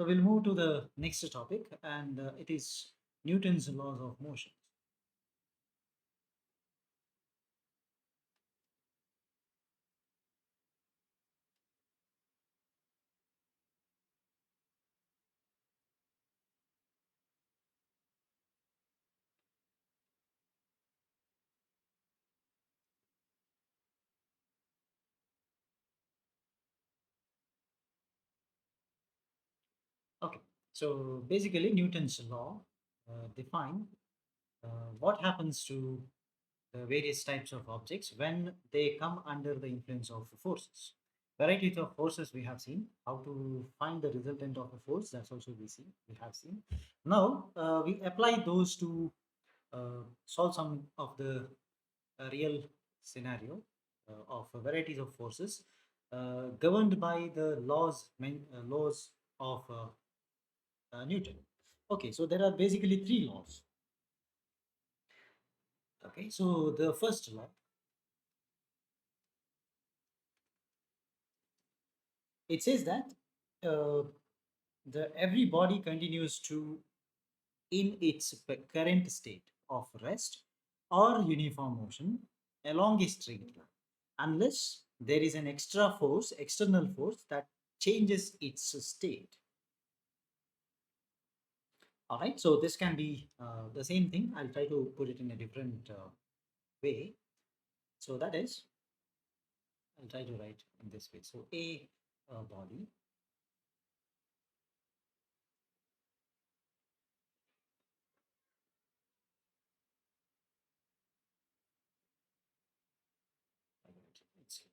So we'll move to the next topic, and it is Newton's laws of motion. Okay, so basically Newton's law define what happens to the various types of objects when they come under the influence of forces. Varieties of forces we have seen. How to find the resultant of a force, that's also we have seen. Now we apply those to solve some of the real scenario of varieties of forces governed by the laws of Newton. Okay, so there are basically three laws. Okay, so the first law, it says that uh, the every body continues to in its current state of rest or uniform motion along a straight line unless there is an external force that changes its state. All right, so this can be the same thing. I'll try to put it in a different way. So that is, I'll try to write in this way. So a body let's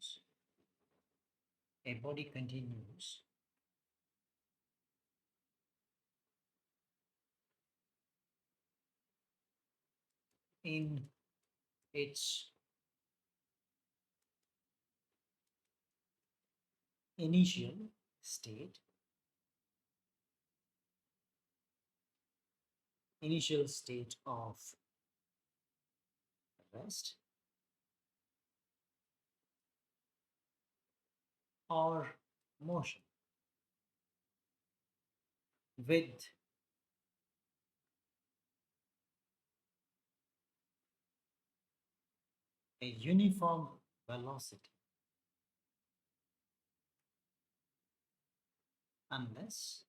see, a body continues in its initial state, initial state of rest or motion with a uniform velocity unless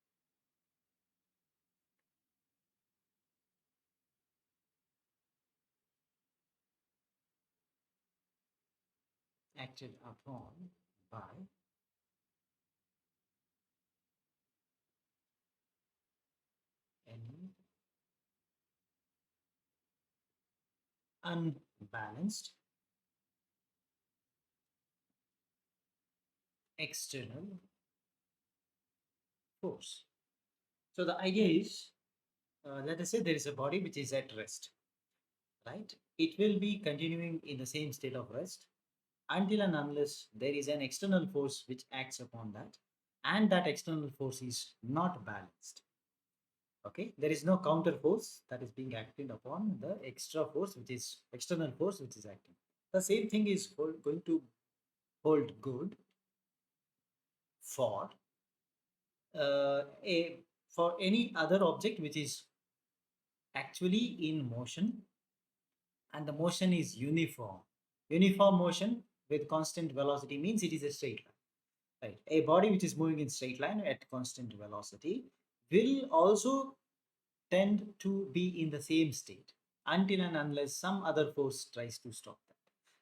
acted upon by any unbalanced external force. So the idea is, let us say there is a body which is at rest, right? It will be continuing in the same state of rest until and unless there is an external force which acts upon that, and that external force is not balanced. Okay, there is no counter force that is being acted upon the extra force, which is external force, which is acting. The same thing is going to hold good for a for any other object which is actually in motion, and the motion is uniform. Uniform motion with constant velocity means it is a straight line, right? A body which is moving in straight line at constant velocity will also tend to be in the same state until and unless some other force tries to stop that.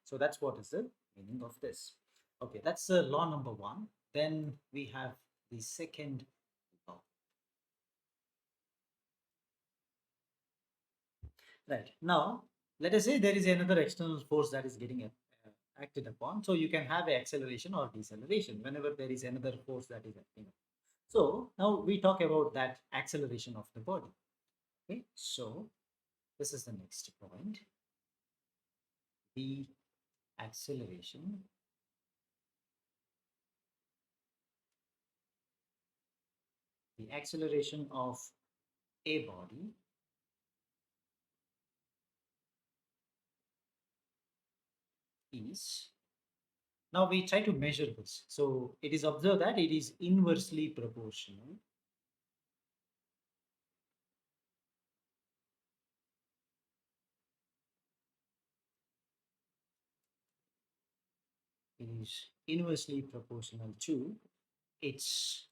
So that's what is the meaning of this. Okay, that's law number one. Then we have the second law. Right. Now, let us say there is another external force that is getting acted upon. So you can have a acceleration or deceleration whenever there is another force that is acting. So now we talk about that acceleration of the body. Okay. So this is the next point. The acceleration the acceleration of a body is Now we try to measure this. So it is observed that it is inversely proportional. It is inversely proportional to its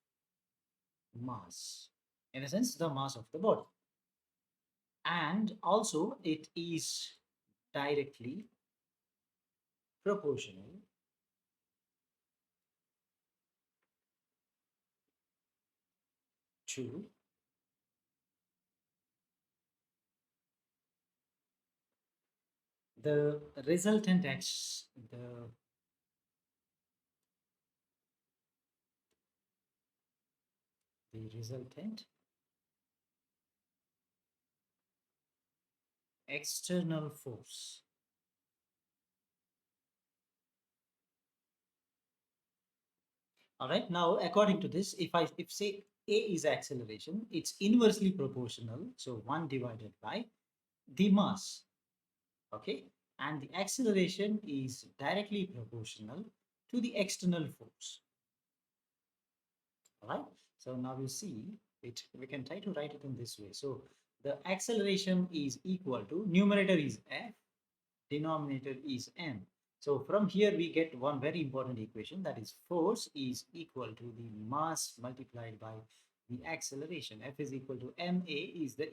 mass. In a sense, the mass of the body. And also it is directly proportional to the resultant the resultant external force. All right. Now, according to this, if say A is acceleration, it's inversely proportional. So 1 divided by the mass. Okay. And the acceleration is directly proportional to the external force. All right. So now you see it, we can try to write it in this way. So the acceleration is equal to, numerator is F, denominator is M. So from here we get one very important equation, that is force is equal to the mass multiplied by the acceleration. F is equal to ma is the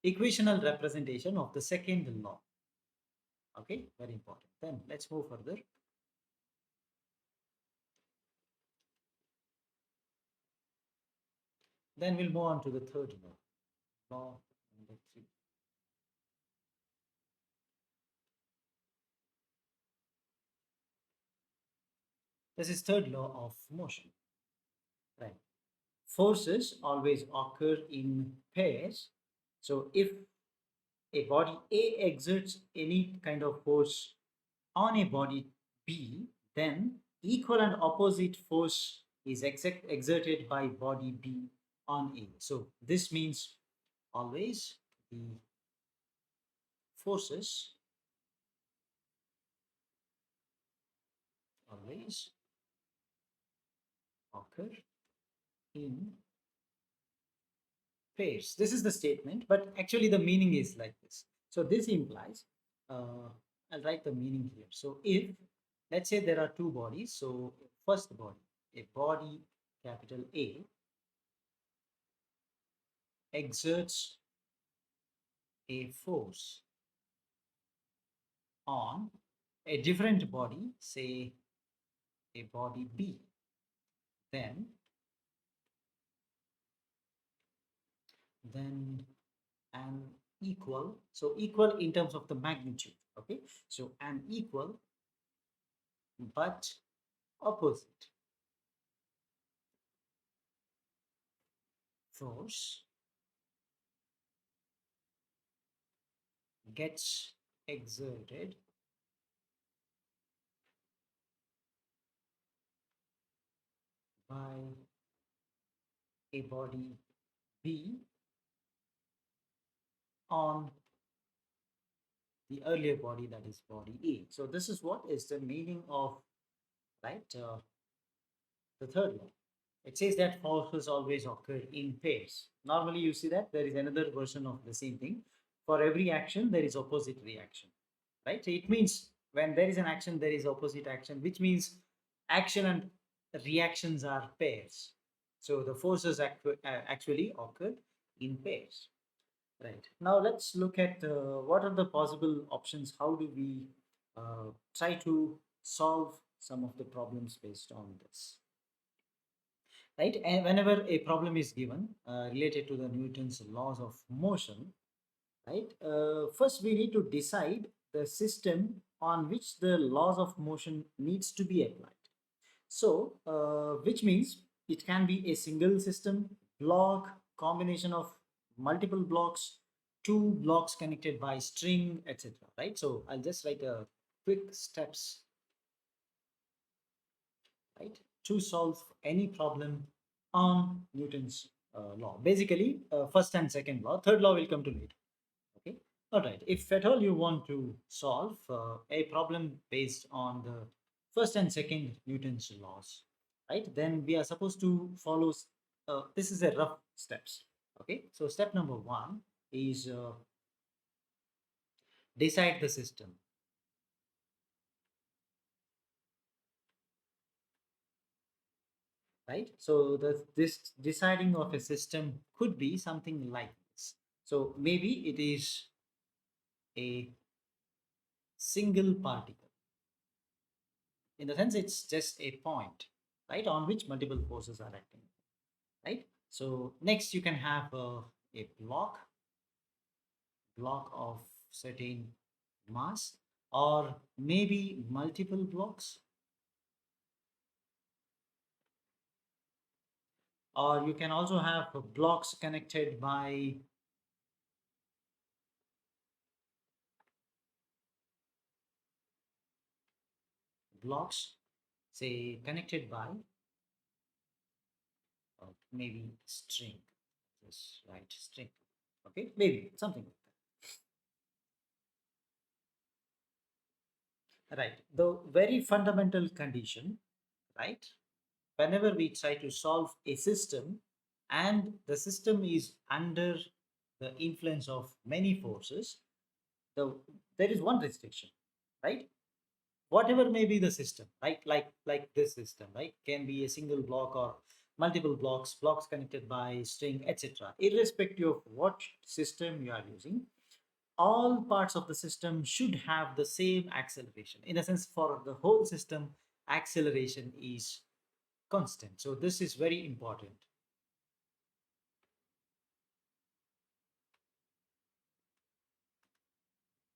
equational representation of the second law. Okay, very important. Then let's move further. Then we'll move on to the third law. Law number 3. This is third law of motion. Right. Forces always occur in pairs. So if a body A exerts any kind of force on a body B, then equal and opposite force is exerted by body B on A. So this means always the forces always occur in pairs. This is the statement, but actually the meaning is like this. So this implies, I'll write the meaning here. So if, let's say there are two bodies, so first body, a body capital A exerts a force on a different body, say a body B, then an equal, so equal in terms of the magnitude, okay, so an equal but opposite force gets exerted by a body B on the earlier body, that is body A. So this is what is the meaning of, right, the third law. It says that forces always occur in pairs. Normally you see that there is another version of the same thing. For every action there is opposite reaction, right? So it means when there is an action there is opposite action, which means action and reactions are pairs. So the forces actually occur in pairs. Right. Now let's look at what are the possible options. How do we try to solve some of the problems based on this? Right. And whenever a problem is given related to the Newton's laws of motion, right, first we need to decide the system on which the laws of motion needs to be applied. So, which means it can be a single system, block, combination of multiple blocks, two blocks connected by string, etc. Right? So, I'll just write a quick steps, right, to solve any problem on Newton's law. Basically, first and second law, third law will come to later. Okay. All right. If at all you want to solve a problem based on the first and second Newton's laws, right? Then we are supposed to follow. This is a rough steps. Okay, so step number one is decide the system, right? So this deciding of a system could be something like this. So maybe it is a single particle. In the sense, it's just a point, right, on which multiple forces are acting, right? So next you can have a block of certain mass, or maybe multiple blocks, or you can also have blocks connected by blocks, say connected by maybe string. Just right, string. Okay, maybe something like that. Right. The very fundamental condition, right? Whenever we try to solve a system and the system is under the influence of many forces, the there is one restriction, right? Whatever may be the system, right? Like this system, right, can be a single block or multiple blocks connected by string, etc. Irrespective of what system you are using, all parts of the system should have the same acceleration. In a sense, for the whole system, acceleration is constant. So this is very important,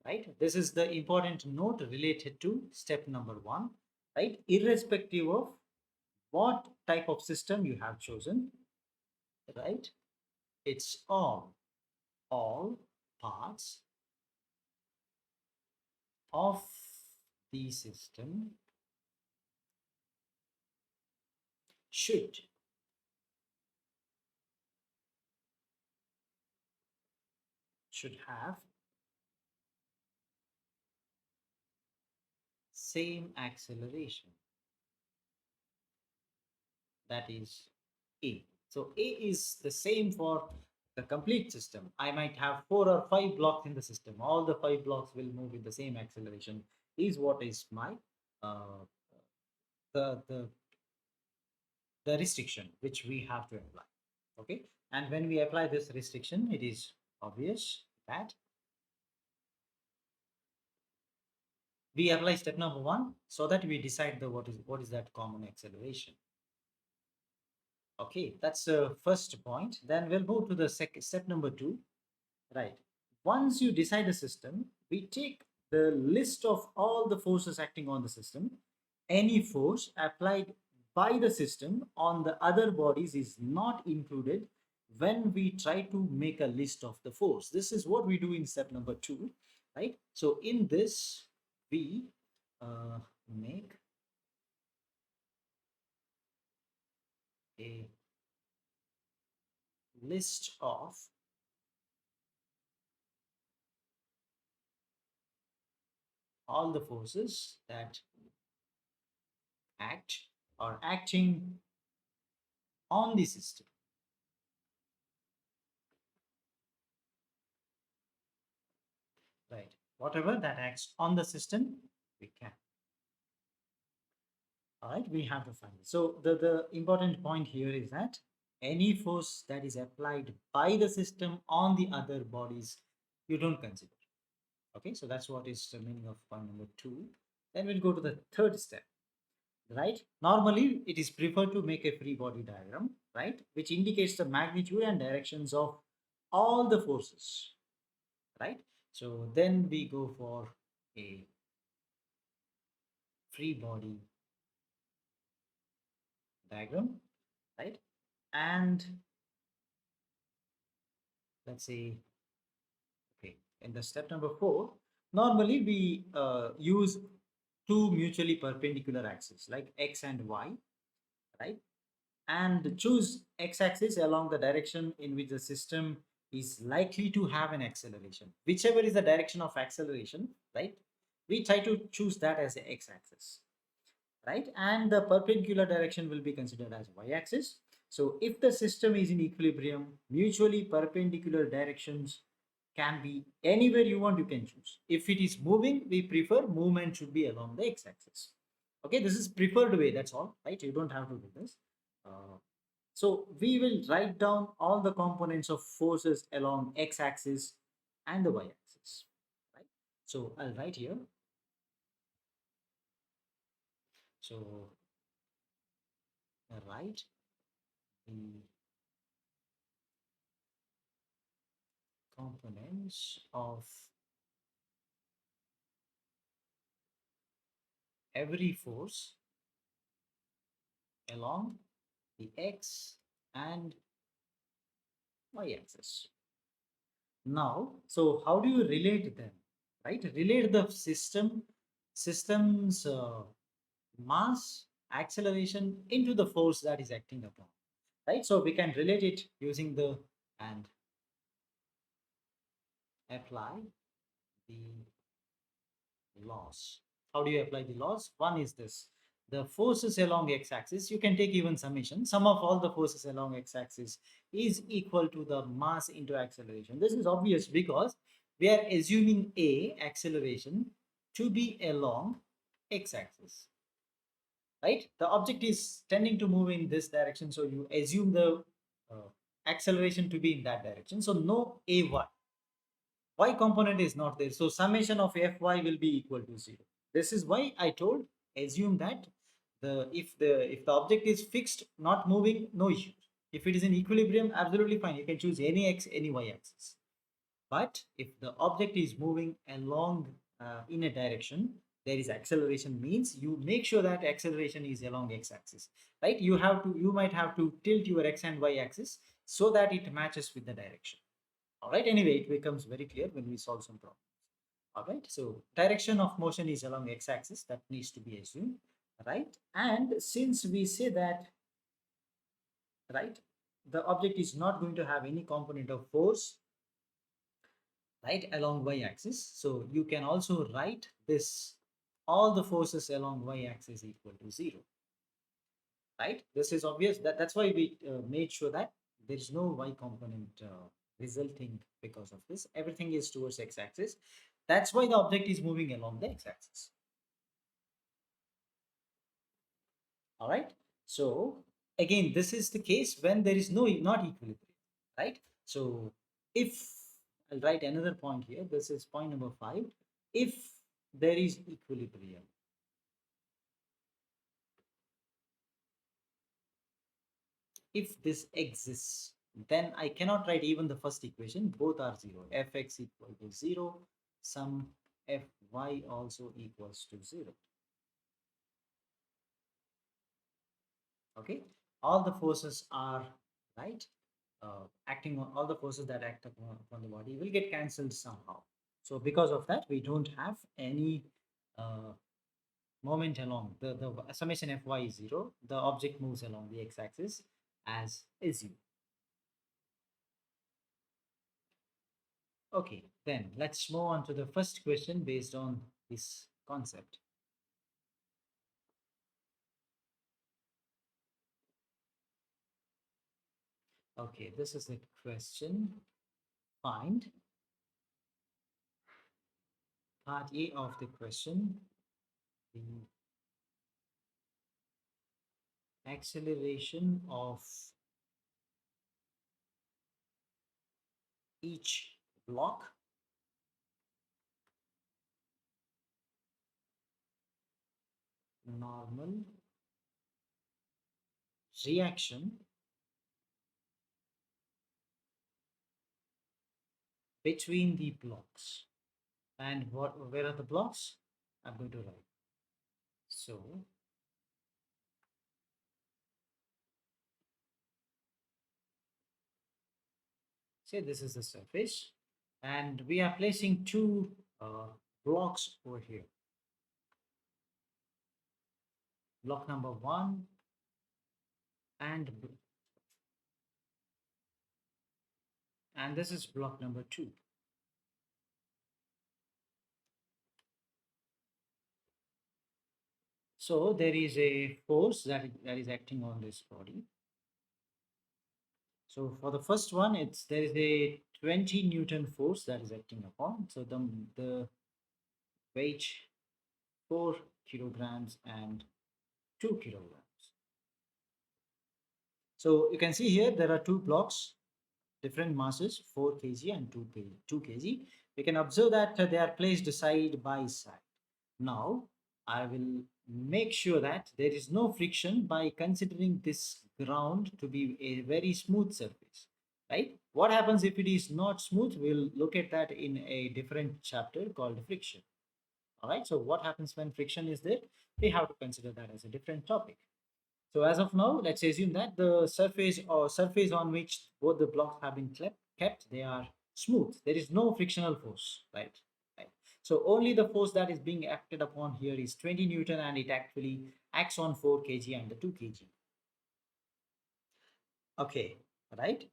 right? This is the important note related to step number one, right? Irrespective of what type of system you have chosen, right? It's all parts of the system should have same acceleration. That is A. So A is the same for the complete system. I might have 4 or 5 blocks in the system. All the 5 blocks will move with the same acceleration. Is what is my uh, the the the restriction which we have to apply. Okay, and when we apply this restriction, it is obvious that we apply step number one so that we decide the what is that common acceleration. Okay, that's the first point. Then we'll move to the second step number two. Right. Once you decide a system, we take the list of all the forces acting on the system. Any force applied by the system on the other bodies is not included when we try to make a list of the force. This is what we do in step number two, right? So in this, we make a list of all the forces that act or acting on the system, right? Whatever that acts on the system, we can. All right, we have to find it. So the important point here is that any force that is applied by the system on the other bodies, you don't consider. Okay, so that's what is the meaning of point number two. Then we'll go to the third step, right? Normally, it is preferred to make a free body diagram, right, which indicates the magnitude and directions of all the forces, right? So then we go for a free body diagram, right? And let's say, okay, in the step number four, normally we use two mutually perpendicular axes like x and y, right? And choose x-axis along the direction in which the system is likely to have an acceleration. Whichever is the direction of acceleration, right? We try to choose that as the x-axis. right? And the perpendicular direction will be considered as y-axis. So if the system is in equilibrium, mutually perpendicular directions can be anywhere you want, you can choose. If it is moving, we prefer movement should be along the x-axis. Okay, this is preferred way, that's all, right? You don't have to do this. Uh, so we will write down all the components of forces along x-axis and the y-axis, right? So I'll write here. So write the components of every force along the x and y axis. Now, so how do you relate them? Right? Relate the system's mass acceleration into the force that is acting upon. Right? So we can relate it using the and apply the laws. How do you apply the laws? One is this. The forces along x-axis, you can take even summation. Sum of all the forces along x-axis is equal to the mass into acceleration. This is obvious because we are assuming a acceleration to be along x-axis, right? The object is tending to move in this direction, so you assume the acceleration to be in that direction. So no ay, y component is not there. So summation of fy will be equal to 0. This is why I told assume that the object is fixed, not moving, no issue. If it is in equilibrium, absolutely fine. You can choose any x, any y axis. But if the object is moving along in a direction, there is acceleration means you make sure that acceleration is along x-axis, right? You might have to tilt your x and y axis so that it matches with the direction. All right. Anyway, it becomes very clear when we solve some problems. All right. So direction of motion is along x-axis. That needs to be assumed, right? And since we say that, right, the object is not going to have any component of force, right, along y-axis. So you can also write this all the forces along y-axis equal to 0, right? This is obvious. That's why we made sure that there is no y component resulting because of this. Everything is towards x-axis. That's why the object is moving along the x-axis. All right. So again, this is the case when there is not equilibrium, right? So if I'll write another point here, this is point number 5. If there is equilibrium, if this exists, then I cannot write even the first equation. Both are 0. Fx equal to 0. Sum Fy also equals to 0. Okay. All the forces are right. Acting on all the forces that act upon the body will get cancelled somehow. So because of that, we don't have any uh, moment along the summation Fy is 0. The object moves along the x-axis as is u. Okay, then let's move on to the first question based on this concept. Okay, this is the question. Find part A of the question, the acceleration of each block normal reaction between the blocks. And where are the blocks? I'm going to write. So say this is the surface, and we are placing two blocks over here. Block number 1 and this is block number 2. So there is a force that is acting on this body. So for the first one, it's there is a 20 Newton force that is acting upon. So the weight 4 kilograms and 2 kilograms. So you can see here there are two blocks, different masses, 4 kg and 2 kg. We can observe that they are placed side by side. Now, I will make sure that there is no friction by considering this ground to be a very smooth surface, right? What happens if it is not smooth? We'll look at that in a different chapter called friction. All right. So what happens when friction is there? We have to consider that as a different topic. So as of now, let's assume that the surface on which both the blocks have been kept, they are smooth. There is no frictional force, right? Right. So only the force that is being acted upon here is 20 Newton and it actually acts on 4 kg and the 2 kg. Okay, right?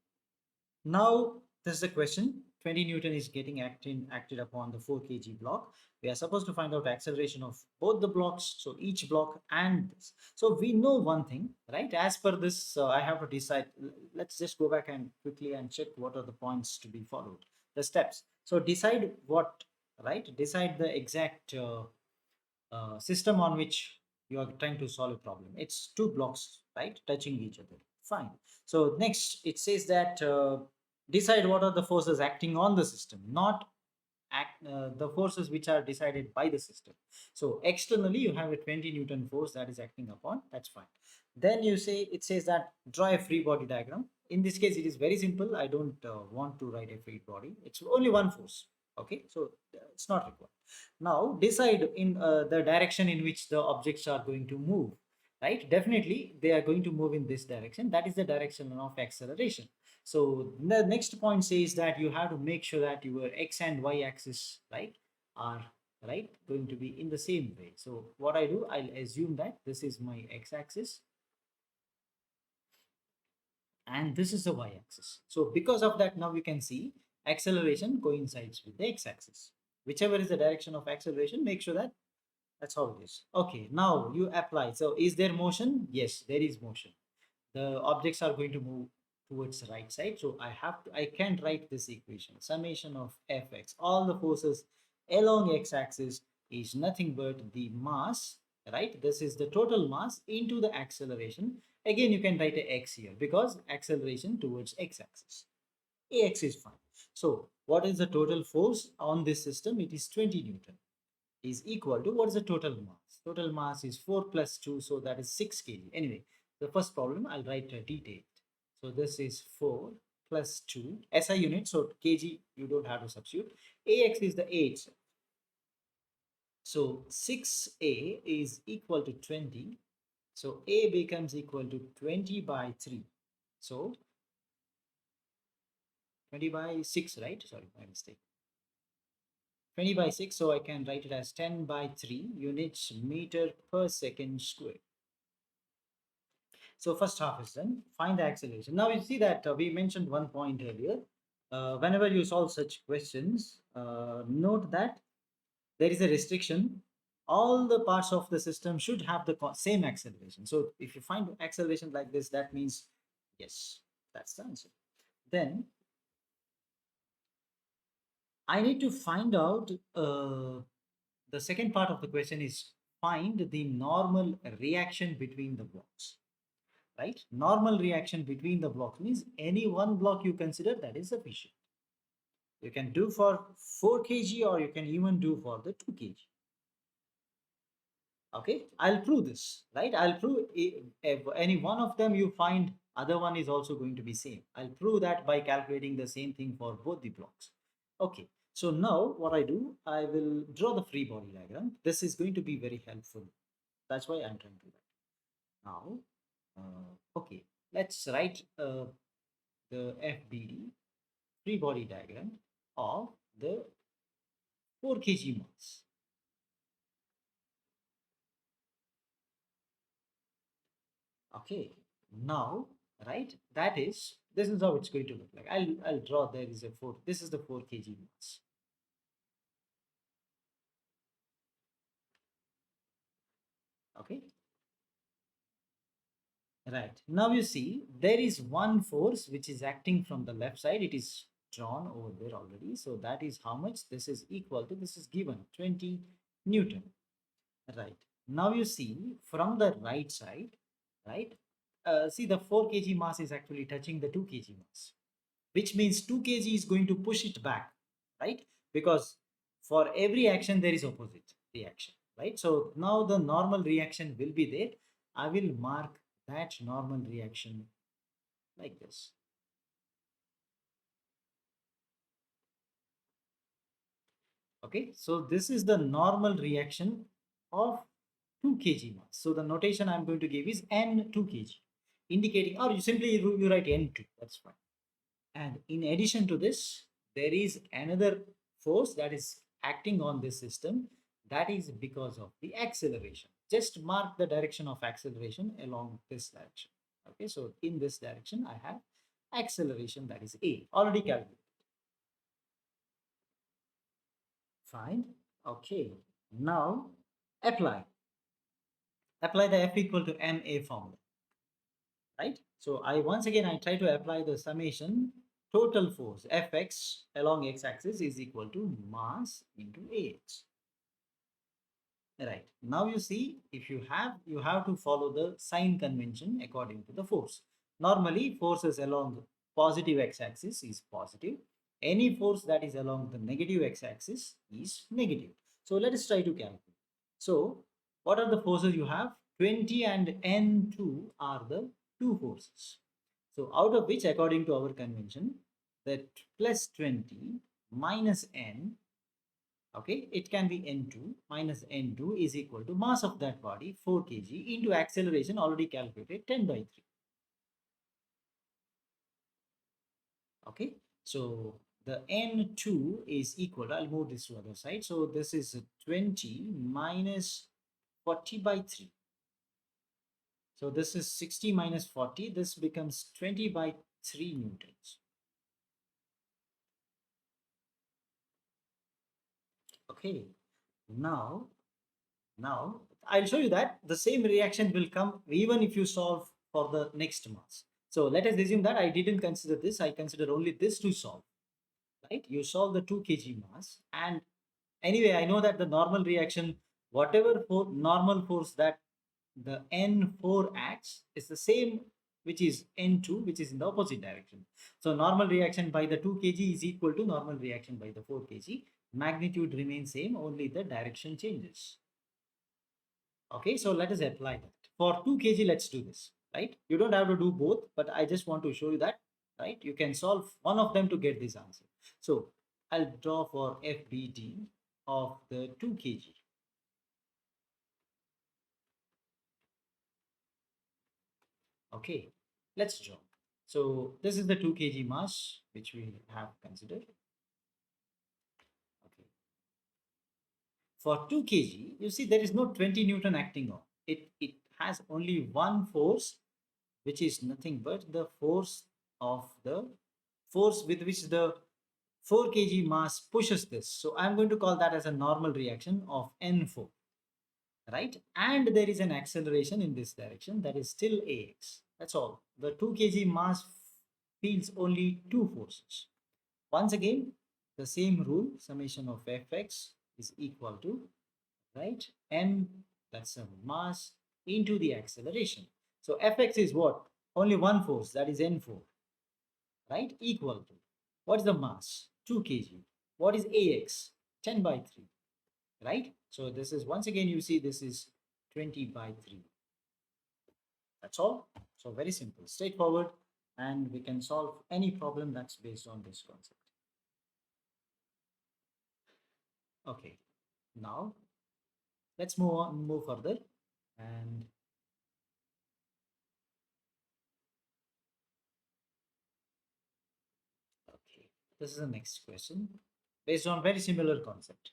Now, this is the question. 20 Newton is getting acted upon the 4 kg block. We are supposed to find out acceleration of both the blocks, so each block and this. So we know one thing, right? As per this, I have to decide. Let's just go back and quickly and check what are the points to be followed, the steps. So decide what, right? Decide the exact system on which you are trying to solve a problem. It's two blocks, right, touching each other. Fine. So next, it says that decide what are the forces acting on the system, not the forces which are decided by the system. So externally, you have a 20 Newton force that is acting upon. That's fine. Then you say it says that draw a free body diagram. In this case, it is very simple. I don't want to write a free body. It's only one force. Okay, so it's not required. Now decide in the direction in which the objects are going to move, right? Definitely they are going to move in this direction. That is the direction of acceleration. So the next point says that you have to make sure that your x and y axis, right, are right going to be in the same way. So what I do, I'll assume that this is my x axis and this is the y-axis. So because of that, now you can see acceleration coincides with the x-axis. Whichever is the direction of acceleration, make sure that that's how it is. Okay, now you apply. So is there motion? Yes, there is motion. The objects are going to move towards the right side. So I can write this equation. Summation of Fx, all the forces along x-axis is nothing but the mass, right? This is the total mass into the acceleration. Again, you can write a x here because acceleration towards x-axis. Ax is fine. So what is the total force on this system? It is 20 Newton is equal to what is the total mass? Total mass is 4 plus 2, so that is 6 kg. Anyway, the first problem I'll write detailed. So this is 4 plus 2 SI unit, so kg you don't have to substitute. Ax is the A itself. So 6a is equal to 20. So a becomes equal to 20 by 3. So 20 by 6, right? Sorry, my mistake. 20 by 6, so I can write it as 10 by 3 units meter per second square. So first half is done. Find the acceleration. Now you see that we mentioned one point earlier. Whenever you solve such questions, note that there is a restriction. All the parts of the system should have the same acceleration. So if you find acceleration like this, that means yes, that's the answer. Then I need to find out the second part of the question is find the normal reaction between the blocks, right? Normal reaction between the blocks means any one block you consider that is sufficient. You can do for 4 kg or you can even do for the 2 kg. Okay, I'll prove this, right? I'll prove if any one of them you find other one is also going to be same. I'll prove that by calculating the same thing for both the blocks. Okay, so now what I do, I will draw the free body diagram. This is going to be very helpful. That's why I'm trying to do that. Now, okay, let's write the FBD, free body diagram of the 4 kg mass. Okay, now, right, that is, this is how it's going to look like. I'll draw, there is a 4, this is the 4 kg mass. Okay, Right. Now you see there is one force which is acting from the left side. It is drawn over there already. So that is how much this is equal to. This is given 20 Newton. Right. Now you see from the right side, right? See the 4 kg mass is actually touching the 2 kg mass, which means 2 kg is going to push it back, right? Because for every action there is opposite reaction, right? So now the normal reaction will be there. I will mark that normal reaction like this. Okay, so this is the normal reaction of 2 kg mass. So the notation I'm going to give is N2 kg, indicating, or you simply you write N2, that's fine. And in addition to this, there is another force that is acting on this system. That is because of the acceleration. Just mark the direction of acceleration along this direction. Okay, so in this direction, I have acceleration, that is A, already calculated. Fine. Okay. Now apply. Apply the F equal to ma formula, right? So I once again I try to apply the summation total force Fx along x-axis is equal to mass into AX. Right. Now you see if you have to follow the sign convention according to the force. Normally forces along positive x-axis is positive. Any force that is along the negative x-axis is negative. So let us try to calculate. So what are the forces you have? 20 and N2 are the two forces. So out of which according to our convention that plus 20 minus N, okay, it can be N2 minus N2 is equal to mass of that body 4 kg into acceleration already calculated 10 by 3. Okay, so the N2 is equal, I'll move this to other side. So this is 20 minus 40 by 3. So this is 60 minus 40. This becomes 20 by 3 newtons. Okay, now Now, I'll show you that the same reaction will come even if you solve for the next mass. So let us assume that I didn't consider this. I consider only this to solve, right? You solve the 2 kg mass. And anyway, I know that the normal reaction, whatever for normal force that the N4 acts is the same, which is N2, which is in the opposite direction. So normal reaction by the 2 kg is equal to normal reaction by the 4 kg. Magnitude remains same, only the direction changes. Okay, so let us apply that. For 2 kg, let's do this, right? You don't have to do both, but I just want to show you that, right? You can solve one of them to get this answer. So I'll draw for FBD of the 2 kg. Okay, let's draw. So this is the 2 kg mass which we have considered. Okay. For 2 kg, you see there is no 20 Newton acting on. It has only one force, which is nothing but the force with which the 4 kg mass pushes this. So I'm going to call that as a normal reaction of N4, right? And there is an acceleration in this direction that is still AX. That's all. The 2 kg mass feels only two forces. Once again, the same rule, summation of Fx is equal to, right? N, that's a mass into the acceleration. So Fx is what? Only one force, that is N4, right? Equal to, what is the mass? 2 kg. What is AX? 10 by 3, right? So this is, once again, you see this is 20 by 3. That's all. So very simple, straightforward, and we can solve any problem that's based on this concept. Okay, now let's move further. And okay, this is the next question based on very similar concept.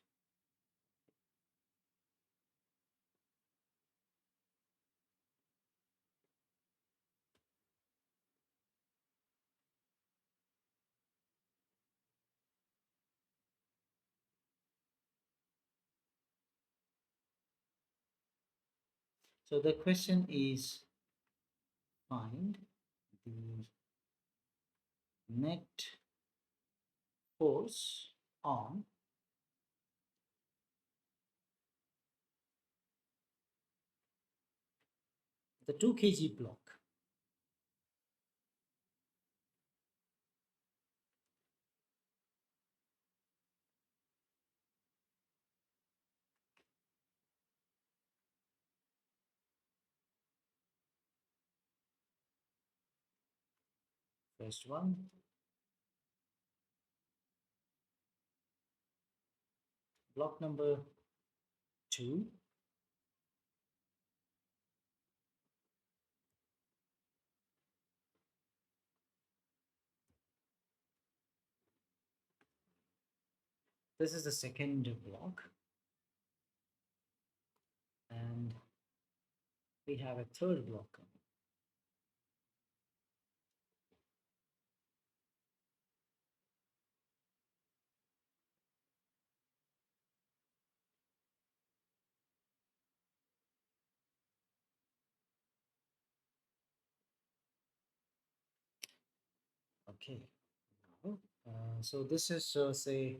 So the question is, find the net force on the 2 kg block. First one, block number 2. This is the second block, and we have a third block coming. Okay. Now, so this is say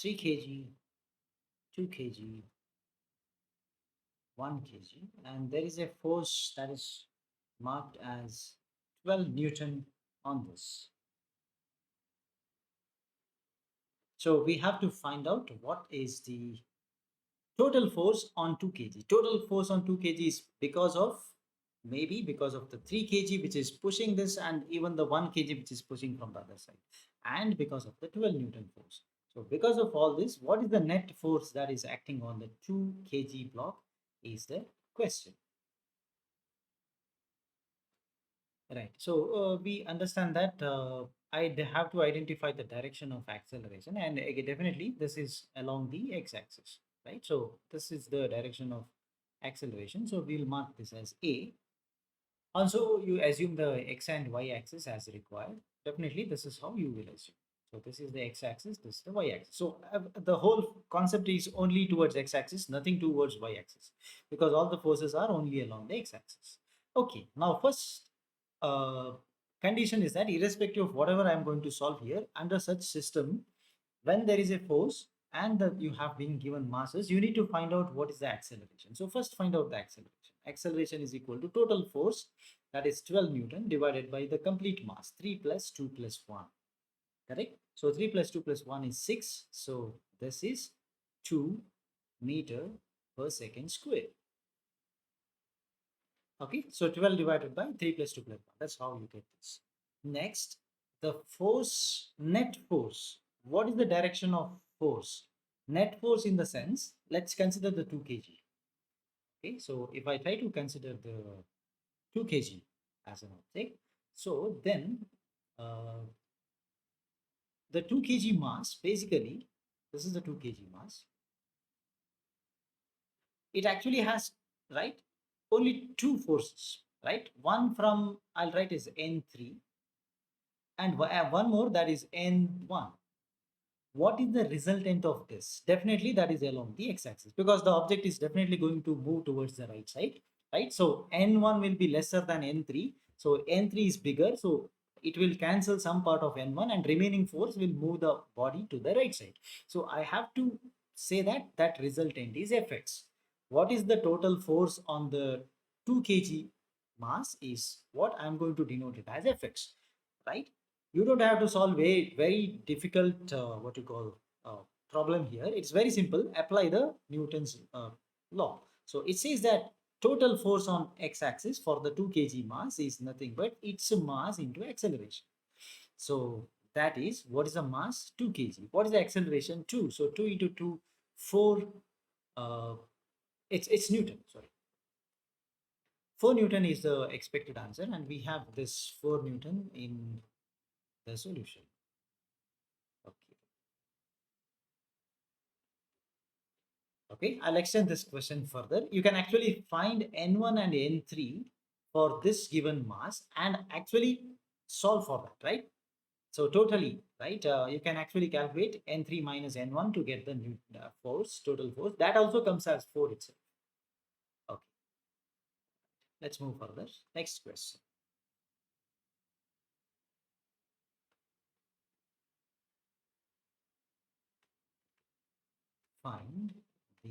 3 kg, 2 kg, 1 kg, and there is a force that is marked as 12 Newton on this. So we have to find out what is the total force on 2 kg. Total force on 2 kg is because of, maybe because of the 3 kg which is pushing this, and even the 1 kg which is pushing from the other side, and because of the 12 Newton force. So because of all this, what is the net force that is acting on the 2 kg block is the question. Right. So we understand that have to identify the direction of acceleration, and definitely this is along the x-axis, right? So this is the direction of acceleration. So we'll mark this as A. Also, you assume the x and y axis as required. Definitely, this is how you will assume. So this is the x-axis, this is the y-axis. So the whole concept is only towards x-axis, nothing towards y-axis, because all the forces are only along the x-axis. Okay, now first uh, condition is that irrespective of whatever I'm going to solve here, under such system, when there is a force and you have been given masses, you need to find out what is the acceleration. So first find out the acceleration. Acceleration is equal to total force, that is 12 Newton, divided by the complete mass, 3 plus 2 plus 1. Correct? So 3 plus 2 plus 1 is 6. So this is 2 meter per second square. Okay, so 12 divided by 3 plus 2 plus 1. That's how you get this. Next, the force, net force. What is the direction of force? Net force in the sense, let's consider the 2 kg. Okay, so if I try to consider the 2 kg as an object, so then the 2 kg mass, basically, this is the 2 kg mass. It actually has, right, only two forces, right? One from, I'll write is N3, and one more, that is N1. What is the resultant of this? Definitely that is along the x-axis, because the object is definitely going to move towards the right side, right? So N1 will be lesser than N3. So N3 is bigger. So it will cancel some part of N1, and remaining force will move the body to the right side. So I have to say that that resultant is Fx. What is the total force on the 2 kg mass is what I'm going to denote it as Fx, right? You don't have to solve a very difficult what you call problem here. It's very simple. Apply the Newton's law. So it says that total force on x-axis for the 2 kg mass is nothing but its mass into acceleration. So that is, what is the mass? 2 kg. What is the acceleration? 2. So 2 into 2, 4. uh, it's Newton, sorry. 4 Newton is the expected answer, and we have this 4 Newton in the solution. Okay. Okay, I'll extend this question further. You can actually find N1 and N3 for this given mass and actually solve for that, right? So totally, right? You can actually calculate N3 minus N1 to get the new force, total force. That also comes as 4 itself. Okay. Let's move further. Next question. Find the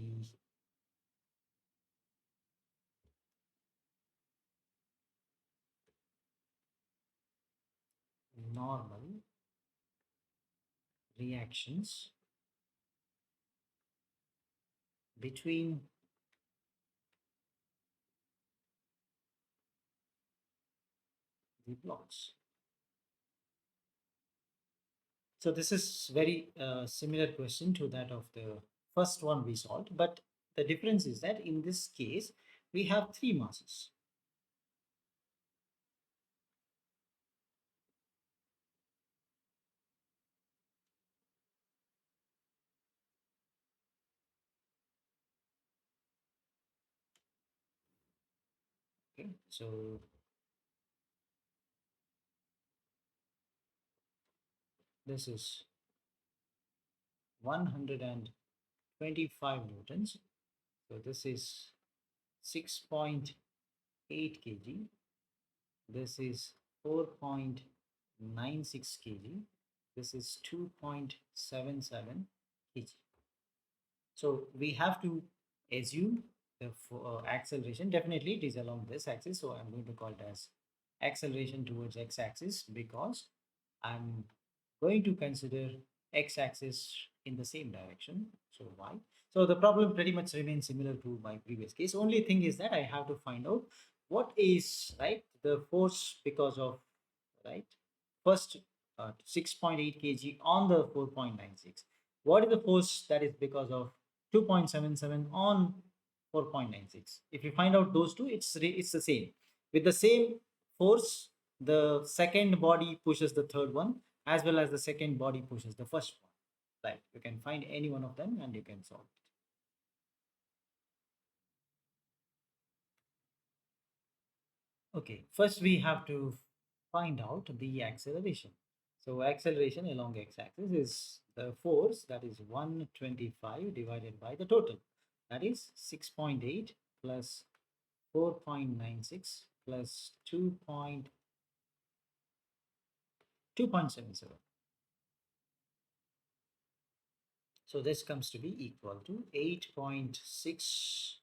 normal reactions between the blocks. So this is very similar question to that of the first one we solved, but the difference is that in this case we have three masses. Okay, so this is 125 newtons. So this is 6.8 kg. This is 4.96 kg. This is 2.77 kg. So we have to assume the acceleration. Definitely it is along this axis. So I'm going to call it as acceleration towards x-axis because I'm going to consider x-axis in the same direction. So y. So the problem pretty much remains similar to my previous case. Only thing is that I have to find out what is right the force because of right first 6.8 kg on the 4.96. What is the force that is because of 2.77 on 4.96? If you find out those two, it's the same. With the same force, the second body pushes the third one, as well as the second body pushes the first one. Right? You can find any one of them and you can solve it. Okay, first we have to find out the acceleration. So acceleration along x-axis is the force, that is 125 divided by the total, that is 6.8 plus 4.96 plus 2.77. So this comes to be equal to 8.6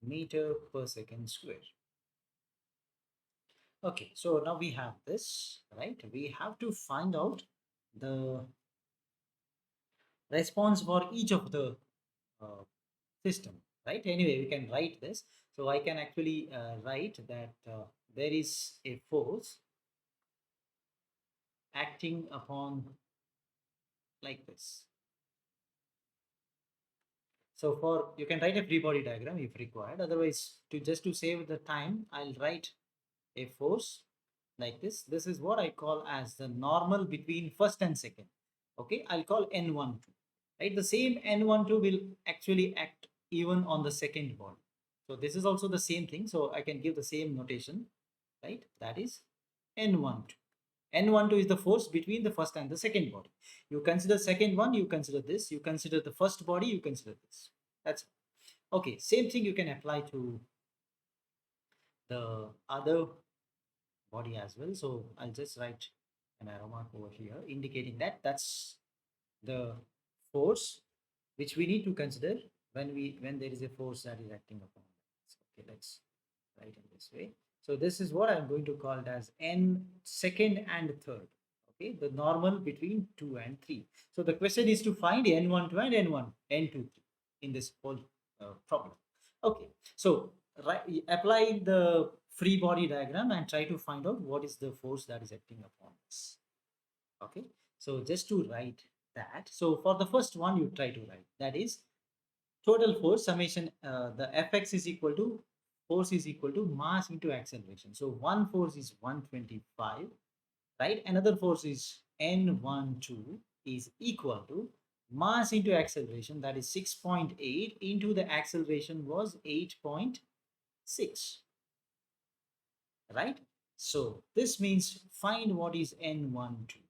meter per second square. Okay, so now we have this, right? We have to find out the response for each of the uh, system, right? Anyway, we can write this. So I can actually write that there is a force acting upon like this. So for you can write a free body diagram if required. Otherwise, to save the time, I'll write a force like this. This is what I call as the normal between first and second. Okay, I'll call N12. Right, the same N12 will actually act even on the second body. So this is also the same thing. So I can give the same notation, right? That is N12. N12 is the force between the first and the second body. You consider second one, you consider this. You consider the first body, you consider this. That's okay. Same thing you can apply to the other body as well. So I'll just write an arrow mark over here indicating that that's the force which we need to consider when there is a force that is acting upon us. Okay, let's write in this way. So this is what I'm going to call it as n second and third. Okay, the normal between 2 and 3. So the question is to find n12 and n23 in this whole problem. Okay, so apply the free body diagram and try to find out what is the force that is acting upon us. Okay, so just to write that, so for the first one you try to write that is total force summation, the fx is equal to force is equal to mass into acceleration. So one force is 125, right? Another force is n12 is equal to mass into acceleration, that is 6.8 into the acceleration was 8.6, right? So this means find what is n12.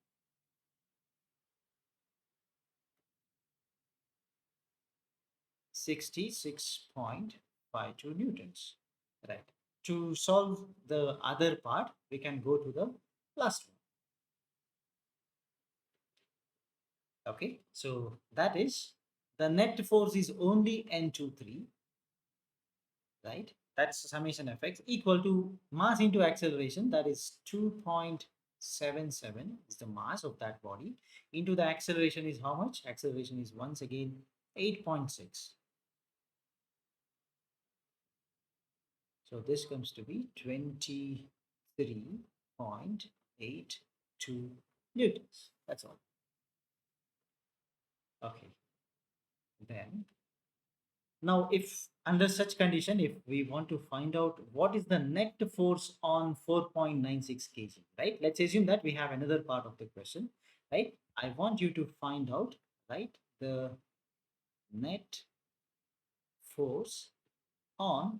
66.52 newtons, right? to solve the other part, we can go to the last one. Okay, so that is the net force is only N23, right? That's summation effects equal to mass into acceleration, that is 2.77 is the mass of that body, into the acceleration is how much? Acceleration is once again 8.6. So this comes to be 23.82 newtons. That's all. Okay. Then now, if under such condition, if we want to find out what is the net force on 4.96 kg, right? Let's assume that we have another part of the question, right? I want you to find out, right, the net force on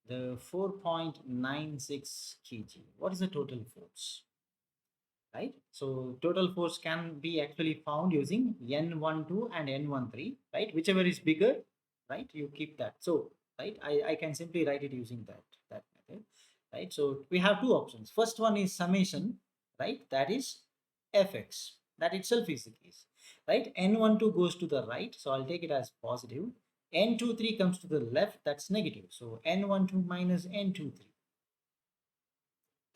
the 4.96 kg. What is the total force? Right? So total force can be actually found using N12 and N13, right? Whichever is bigger, right? You keep that. So, right, I can simply write it using that method, right? So we have two options. First one is summation, right? That is Fx. That itself is the case, right? N12 goes to the right, so I'll take it as positive. N23 comes to the left, that's negative. So N12 minus N23.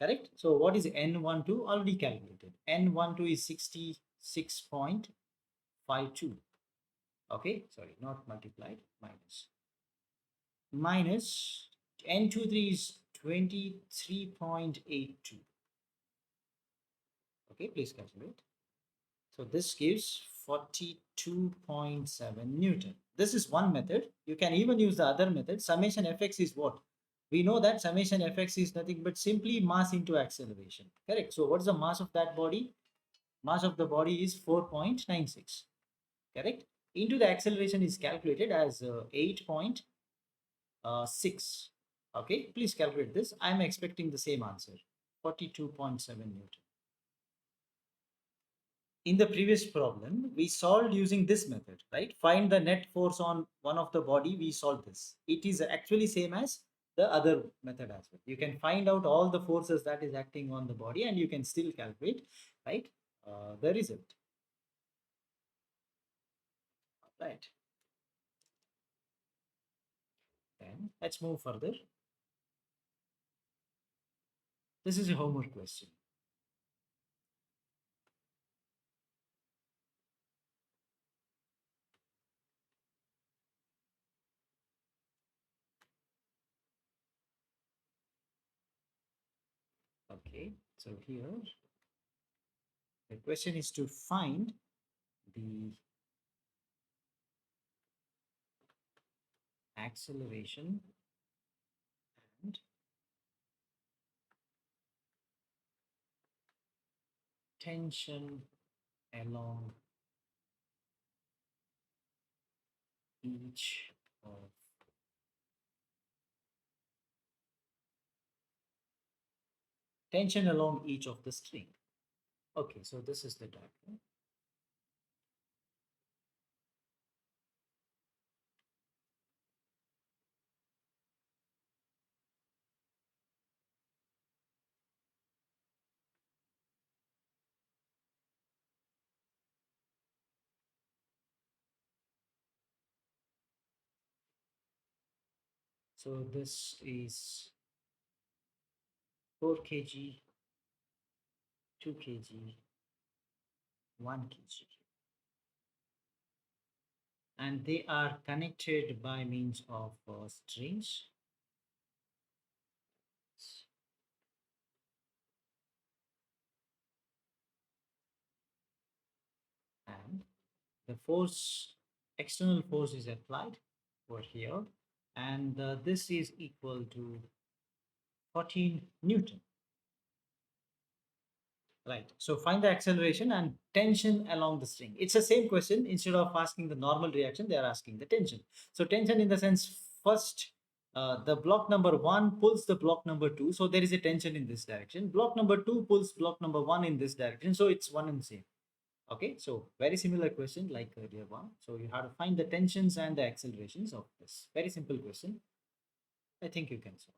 Correct? So what is N12? Already calculated. N12 is 66.52. Okay, sorry, not multiplied, minus. Minus N23 is 23.82. Okay, please calculate. So this gives 42.7 Newton. This is one method. You can even use the other method. Summation Fx is what? We know that summation Fx is nothing but simply mass into acceleration. Correct. So what's the mass of that body? Mass of the body is 4.96. Correct. Into the acceleration is calculated as 8.6. Okay. Please calculate this. I'm expecting the same answer. 42.7 Newton. In the previous problem, we solved using this method, right? Find the net force on one of the body, we solved this. It is actually same as the other method as well. You can find out all the forces that is acting on the body and you can still calculate, right, the result. Right. Then let's move further. This is a homework question. Okay, so here the question is to find the acceleration and tension along each of tension along each of the string. Okay, so this is the diagram. So this is 4 kg, 2 kg, 1 kg. And they are connected by means of strings. And the force, external force is applied over here. And this is equal to 14 Newton. Right. So find the acceleration and tension along the string. It's the same question. Instead of asking the normal reaction, they are asking the tension. So tension in the sense, first, the block number 1 pulls the block number 2. So there is a tension in this direction. Block number 2 pulls block number 1 in this direction. So it's one and same. Okay. So very similar question like earlier one. So you have to find the tensions and the accelerations of this. Very simple question. I think you can solve.